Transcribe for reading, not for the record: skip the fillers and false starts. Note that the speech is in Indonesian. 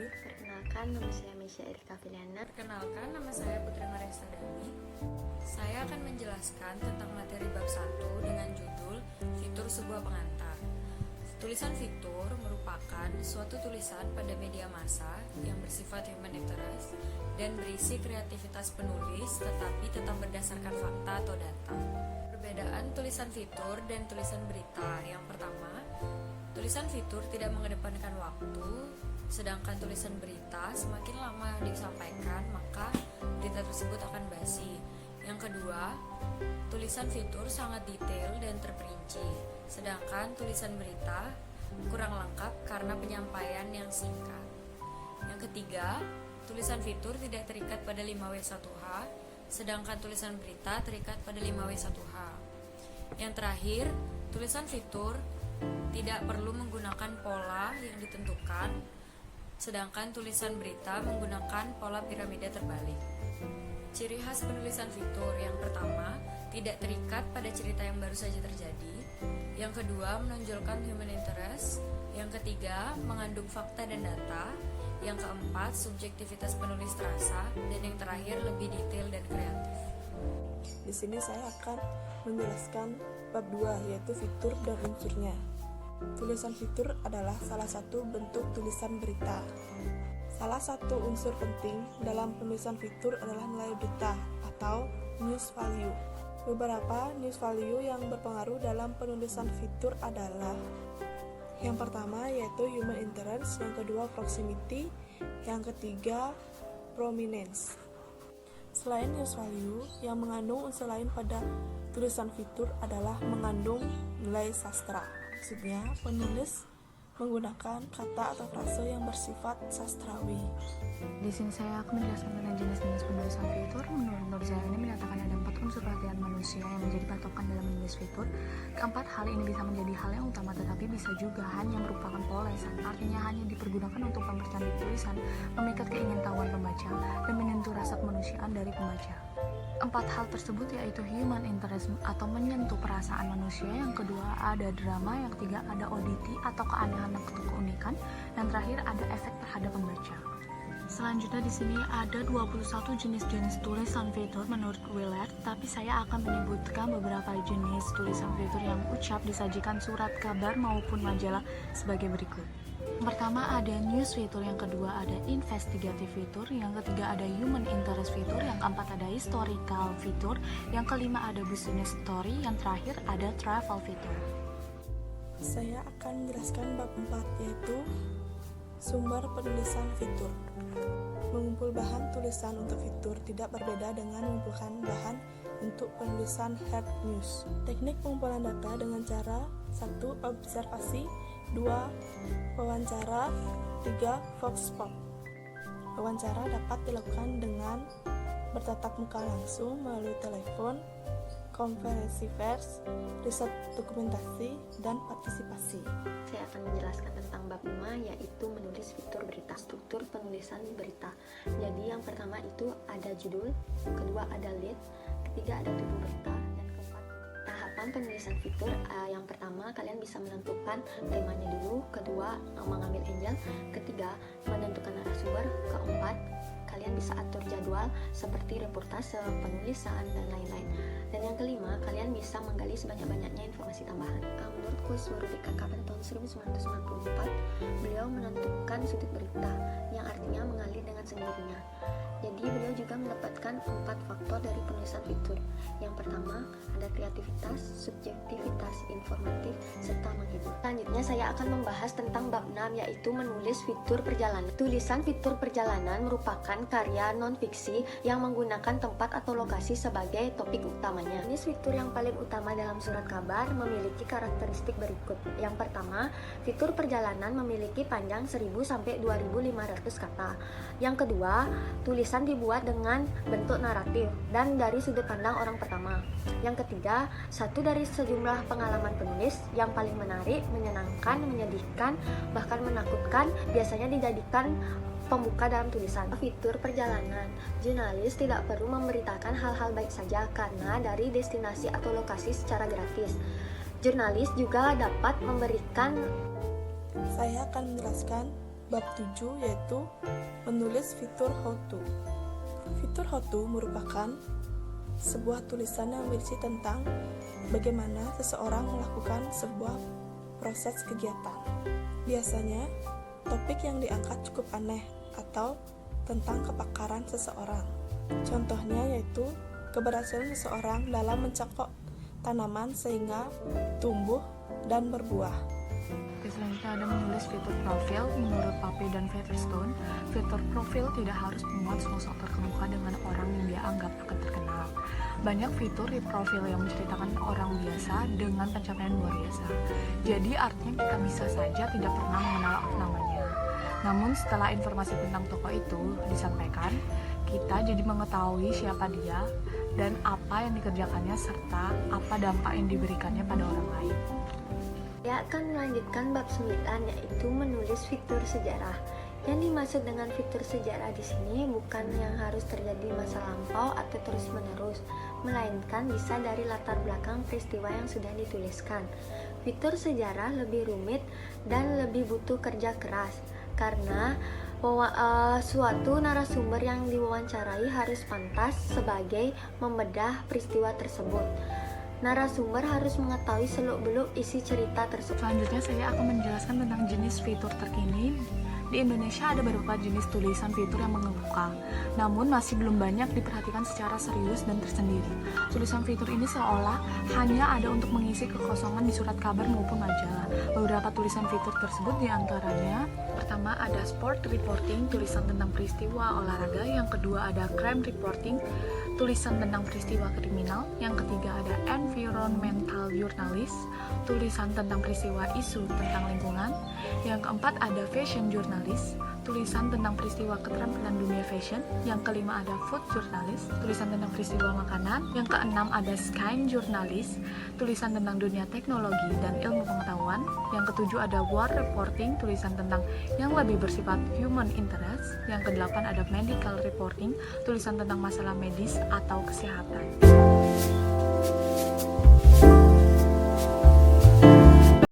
Perkenalkan, nama saya Mesya Erika Filiana. Perkenalkan, nama saya Putri Maria Sadani. Saya akan menjelaskan tentang materi bab 1 dengan judul Fitur Sebuah Pengantar. Tulisan fitur merupakan suatu tulisan pada media massa yang bersifat human interest dan berisi kreativitas penulis tetapi tetap berdasarkan fakta atau data. Perbedaan tulisan fitur dan tulisan berita. Yang pertama, tulisan fitur tidak mengedepankan waktu, sedangkan tulisan berita semakin lama disampaikan maka berita tersebut akan basi. Yang kedua, tulisan fitur sangat detail dan terperinci, sedangkan tulisan berita kurang lengkap karena penyampaian yang singkat. Yang ketiga, tulisan fitur tidak terikat pada 5W1H, sedangkan tulisan berita terikat pada 5W1H. Yang terakhir, tulisan fitur tidak perlu menggunakan pola yang ditentukan, sedangkan tulisan berita menggunakan pola piramida terbalik. Ciri khas penulisan fitur yang pertama, tidak terikat pada cerita yang baru saja terjadi. Yang kedua, menonjolkan human interest. Yang ketiga, mengandung fakta dan data. Yang keempat, subjektivitas penulis terasa. Dan yang terakhir, lebih detail dan kreatif. Di sini saya akan menjelaskan bab 2, yaitu fitur dan unsurnya. Tulisan fitur adalah salah satu bentuk tulisan berita. Salah satu unsur penting dalam penulisan fitur adalah nilai berita atau news value. Beberapa news value yang berpengaruh dalam penulisan fitur adalah yang pertama yaitu human interest, yang kedua proximity, yang ketiga prominence. Selain news value, yang mengandung unsur lain pada tulisan fitur adalah mengandung nilai sastra. Maksudnya, penulis menggunakan kata atau frase yang bersifat sastrawi. Di sini saya akan menjelaskan tentang jenis-jenis penulisan fitur. Menurut saya ini menyatakan ada 4 unsur perhatian manusia yang menjadi patokan dalam menulis fitur. Keempat, hal ini bisa menjadi hal yang utama tetapi bisa juga hanya merupakan polesan, artinya hanya dipergunakan untuk mempercantik tulisan, memikat keingintahuan pembaca, dan menyentuh rasa kemanusiaan dari pembaca. 4 hal tersebut yaitu human interest atau menyentuh perasaan manusia, yang kedua ada drama, yang ketiga ada oddity atau keanehan atau keunikan, dan terakhir ada efek terhadap pembaca. Selanjutnya di sini ada 21 jenis-jenis tulisan fitur menurut Willard, tapi saya akan menyebutkan beberapa jenis tulisan fitur yang ucap disajikan surat kabar maupun majalah sebagai berikut. Yang pertama ada news fitur, yang kedua ada investigative fitur, yang ketiga ada human interest fitur, yang keempat ada historical fitur, yang kelima ada business story, yang terakhir ada travel fitur. Saya akan menjelaskan bab 4, yaitu sumber penulisan fitur. Mengumpul bahan tulisan untuk fitur tidak berbeda dengan mengumpulkan bahan untuk penulisan hard news. Teknik pengumpulan data dengan cara 1. Observasi, 2. Wawancara, 3. Vox pop. Wawancara dapat dilakukan dengan bertatap muka langsung melalui telepon, konferensi pers, riset dokumentasi, dan partisipasi. Saya akan menjelaskan tentang bab 5, yaitu menulis fitur berita. Struktur penulisan berita. Jadi yang pertama itu ada judul, kedua ada lead, ketiga ada tubuh berita, dan keempat tahapan penulisan fitur. Yang pertama kalian bisa menentukan temanya dulu, kedua mengambil angle, ketiga menentukan narasumber, keempat kalian bisa atur jadwal seperti reportase, penulisan, dan lain-lain. Dan yang kelima, kalian bisa menggali sebanyak-banyaknya informasi tambahan. Menurut kuis baru BKKBN tahun 1994, beliau menentukan sudut berita yang artinya mengalir dengan sendirinya. Jadi beliau juga mendapatkan 4 faktor dari penulisan fitur. Yang pertama, ada kreativitas, subjektivitas, informatif, serta menghibur. Selanjutnya saya akan membahas tentang bab 6, yaitu menulis fitur perjalanan. Tulisan fitur perjalanan merupakan karya non-fiksi yang menggunakan tempat atau lokasi sebagai topik utamanya. Jenis fitur yang paling utama dalam surat kabar memiliki karakteristik berikut. Yang pertama, fitur perjalanan memiliki panjang 1000 sampai 2500 kata. Yang kedua, tulisan dibuat dengan bentuk naratif dan dari sudut pandang orang pertama. Yang ketiga, satu dari sejumlah pengalaman penulis yang paling menarik, menyenangkan, menyedihkan, bahkan menakutkan, biasanya dijadikan pembuka dalam tulisan. Fitur perjalanan. Jurnalis tidak perlu memberitakan hal-hal baik saja karena dari destinasi atau lokasi secara gratis. Jurnalis juga dapat memberikan. Saya akan menjelaskan bab 7 yaitu menulis fitur how to. Fitur how to merupakan sebuah tulisan yang berisi tentang bagaimana seseorang melakukan sebuah proses kegiatan. Biasanya, topik yang diangkat cukup aneh atau tentang kepakaran seseorang. Contohnya yaitu keberhasilan seseorang dalam mencokok tanaman sehingga tumbuh dan berbuah. Oke, selanjutnya ada menulis fitur profil. Menurut Pape dan Featherstone, fitur profil tidak harus memuat sosok terkemuka dengan orang yang dia anggap akan terkenal. Banyak fitur di profil yang menceritakan orang biasa dengan pencapaian luar biasa. Jadi artinya kita bisa saja tidak pernah mengenal namanya. Namun setelah informasi tentang tokoh itu disampaikan, kita jadi mengetahui siapa dia dan apa yang dikerjakannya serta apa dampak yang diberikannya pada orang lain. Saya akan melanjutkan bab 9 yaitu menulis fitur sejarah. Yang dimaksud dengan fitur sejarah di sini bukan yang harus terjadi masa lampau atau terus-menerus, melainkan bisa dari latar belakang peristiwa yang sudah dituliskan. Fitur sejarah lebih rumit dan lebih butuh kerja keras karena suatu narasumber yang diwawancarai harus pantas sebagai membedah peristiwa tersebut. Narasumber harus mengetahui seluk-beluk isi cerita tersebut. Selanjutnya saya akan menjelaskan tentang jenis fitur terkini. Di Indonesia ada beberapa jenis tulisan fitur yang mengemuka, namun masih belum banyak diperhatikan secara serius dan tersendiri. Tulisan fitur ini seolah hanya ada untuk mengisi kekosongan di surat kabar maupun majalah. Beberapa tulisan fitur tersebut diantaranya, pertama ada sport reporting, tulisan tentang peristiwa olahraga. Yang kedua ada crime reporting, tulisan tentang peristiwa kriminal. Yang ketiga ada environmental journalist, tulisan tentang peristiwa isu tentang lingkungan. Yang keempat ada fashion journalist, tulisan tentang peristiwa keterampilan dunia fashion. Yang kelima ada food journalist, tulisan tentang peristiwa makanan. Yang keenam ada science journalist, tulisan tentang dunia teknologi dan ilmu pengetahuan. Yang ketujuh ada war reporting, tulisan tentang yang lebih bersifat human interest. Yang kedelapan ada medical reporting, tulisan tentang masalah medis atau kesehatan.